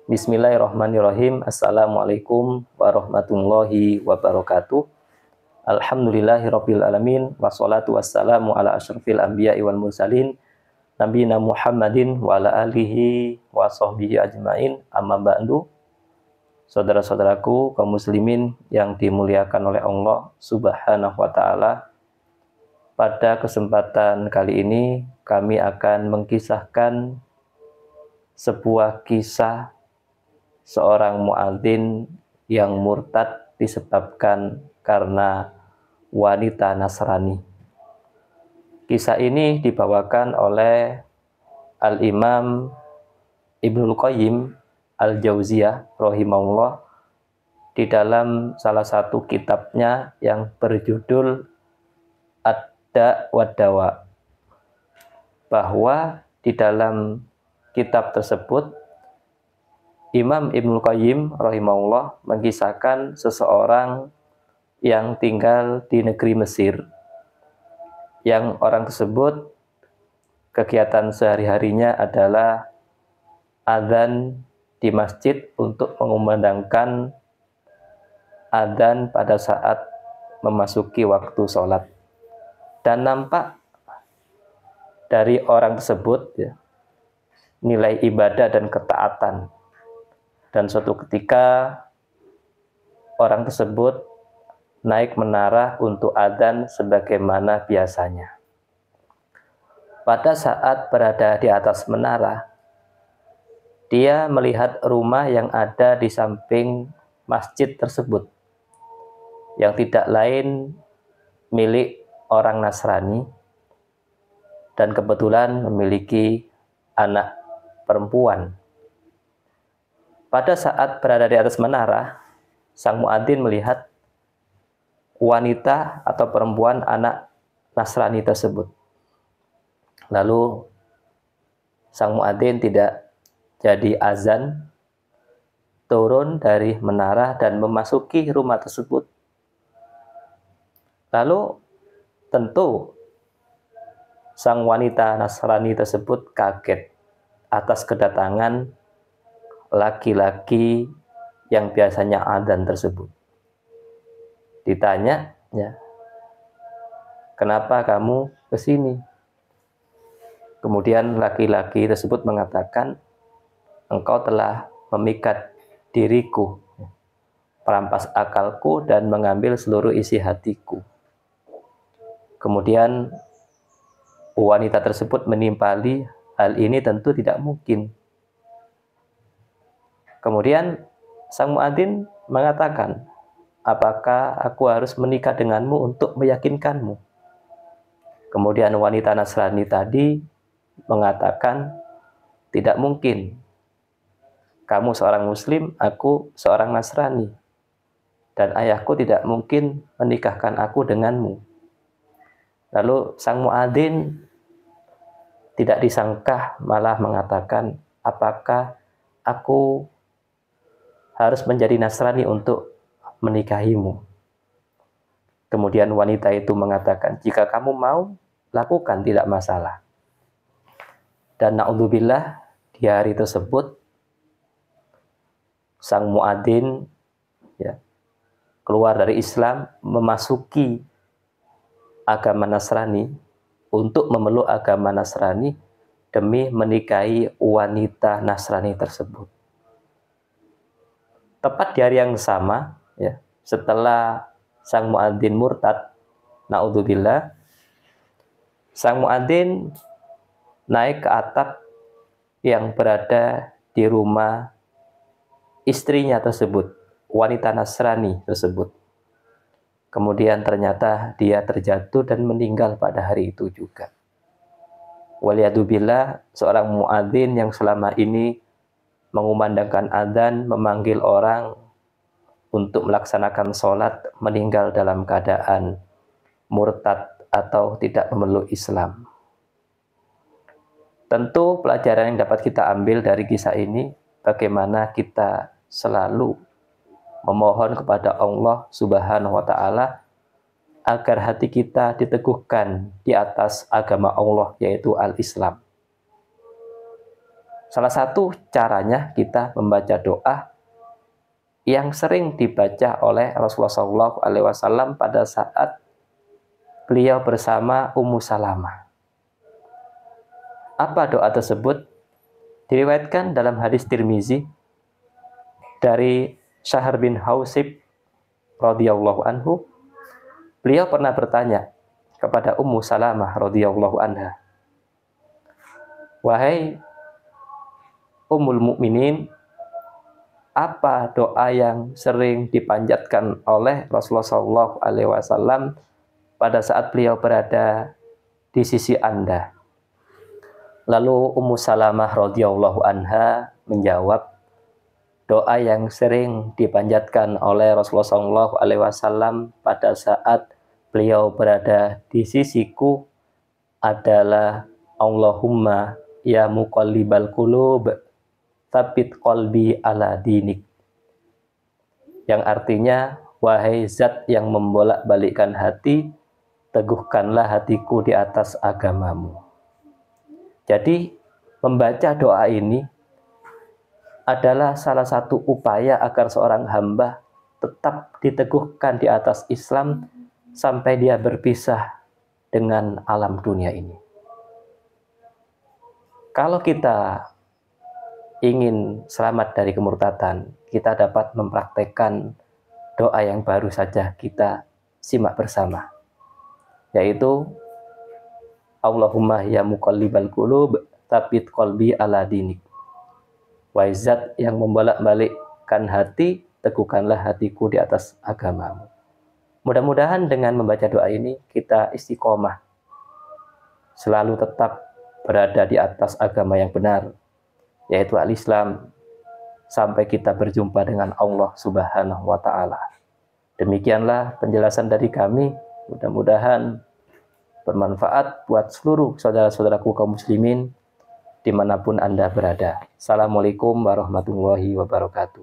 Bismillahirrahmanirrahim. Assalamualaikum warahmatullahi wabarakatuh. Alhamdulillahirabbil alamin wassalatu wassalamu ala asyrofil anbiya'i wal mursalin nabiyina Muhammadin wa ala alihi wa sahbihi ajmain. Amma ba'du. Saudara-saudaraku kaum muslimin yang dimuliakan oleh Allah Subhanahu wa taala. Pada kesempatan kali ini kami akan mengkisahkan sebuah kisah seorang muadzin yang murtad disebabkan karena wanita Nasrani. Kisah ini dibawakan oleh Al-Imam Ibnul Qayyim Al-Jauziyah rahimahullah di dalam salah satu kitabnya yang berjudul Ad-Da' wad-Dawa, bahwa di dalam kitab tersebut Imam Ibnul Qayyim rahimahullah mengisahkan seseorang yang tinggal di negeri Mesir, yang orang tersebut kegiatan sehari-harinya adalah adzan di masjid untuk mengumandangkan adzan pada saat memasuki waktu sholat. Dan nampak dari orang tersebut nilai ibadah dan ketaatan. Dan suatu ketika orang tersebut naik menara untuk adzan sebagaimana biasanya. Pada saat berada di atas menara, dia melihat rumah yang ada di samping masjid tersebut, yang tidak lain milik orang Nasrani, dan kebetulan memiliki anak perempuan. Pada saat berada di atas menara, sang muadzin melihat wanita atau perempuan anak Nasrani tersebut. Lalu sang muadzin tidak jadi azan, turun dari menara dan memasuki rumah tersebut. Lalu tentu sang wanita Nasrani tersebut kaget atas kedatangan laki-laki yang biasanya adzan tersebut. Ditanya, kenapa kamu ke sini? Kemudian laki-laki tersebut mengatakan, engkau telah memikat diriku, merampas akalku dan mengambil seluruh isi hatiku. Kemudian wanita tersebut menimpali, hal ini tentu tidak mungkin. Kemudian sang muadzin mengatakan, apakah aku harus menikah denganmu untuk meyakinkanmu? Kemudian wanita Nasrani tadi mengatakan, tidak mungkin. Kamu seorang muslim, aku seorang Nasrani. Dan ayahku tidak mungkin menikahkan aku denganmu. Lalu sang muadzin tidak disangka malah mengatakan, apakah aku harus menjadi Nasrani untuk menikahimu? Kemudian wanita itu mengatakan, jika kamu mau, lakukan, tidak masalah. Dan na'udzubillah, di hari tersebut, sang muadzin keluar dari Islam, memasuki agama Nasrani, untuk memeluk agama Nasrani, demi menikahi wanita Nasrani tersebut. Tepat di hari yang sama, setelah sang muadzin murtad, na'udzubillah, sang muadzin naik ke atap yang berada di rumah istrinya tersebut, wanita Nasrani tersebut. Kemudian ternyata dia terjatuh dan meninggal pada hari itu juga. Waliyadzubillah, seorang muadzin yang selama ini mengumandangkan adzan, memanggil orang untuk melaksanakan sholat, meninggal dalam keadaan murtad atau tidak memeluk Islam. Tentu pelajaran yang dapat kita ambil dari kisah ini, bagaimana kita selalu memohon kepada Allah Subhanahu wa taala agar hati kita diteguhkan di atas agama Allah, yaitu Al-Islam. Salah satu caranya kita membaca doa yang sering dibaca oleh Rasulullah SAW pada saat beliau bersama Ummu Salamah. Apa doa tersebut? Diriwayatkan dalam hadis Tirmizi dari Syahr bin Hausib radhiyallahu anhu. Beliau pernah bertanya kepada Ummu Salamah radhiyallahu anha, "Wahai Ummul Mukminin, apa doa yang sering dipanjatkan oleh Rasulullah SAW pada saat beliau berada di sisi Anda?" Lalu Ummu Salamah radhiyallahu anha menjawab, doa yang sering dipanjatkan oleh Rasulullah SAW pada saat beliau berada di sisiku adalah Allahumma ya muqallibal qulub tsabbit qalbi ala dinik. Yang artinya, wahai zat yang membolak-balikkan hati, teguhkanlah hatiku di atas agamamu. Jadi, membaca doa ini adalah salah satu upaya agar seorang hamba tetap diteguhkan di atas Islam sampai dia berpisah dengan alam dunia ini. Kalau kita ingin selamat dari kemurtadan, kita dapat mempraktekkan doa yang baru saja kita simak bersama, yaitu Allahumma ya muqallibal qulub tsabbit qalbi ala dinik. Wahai zat yang membolak-balikkan hati, teguhkanlah hatiku di atas agamamu. Mudah-mudahan dengan membaca doa ini kita istiqomah, selalu tetap berada di atas agama yang benar, yaitu al-Islam, sampai kita berjumpa dengan Allah Subhanahu wa Ta'ala. Demikianlah penjelasan dari kami. Mudah-mudahan bermanfaat buat seluruh saudara-saudaraku kaum muslimin dimanapun Anda berada. Assalamualaikum warahmatullahi wabarakatuh.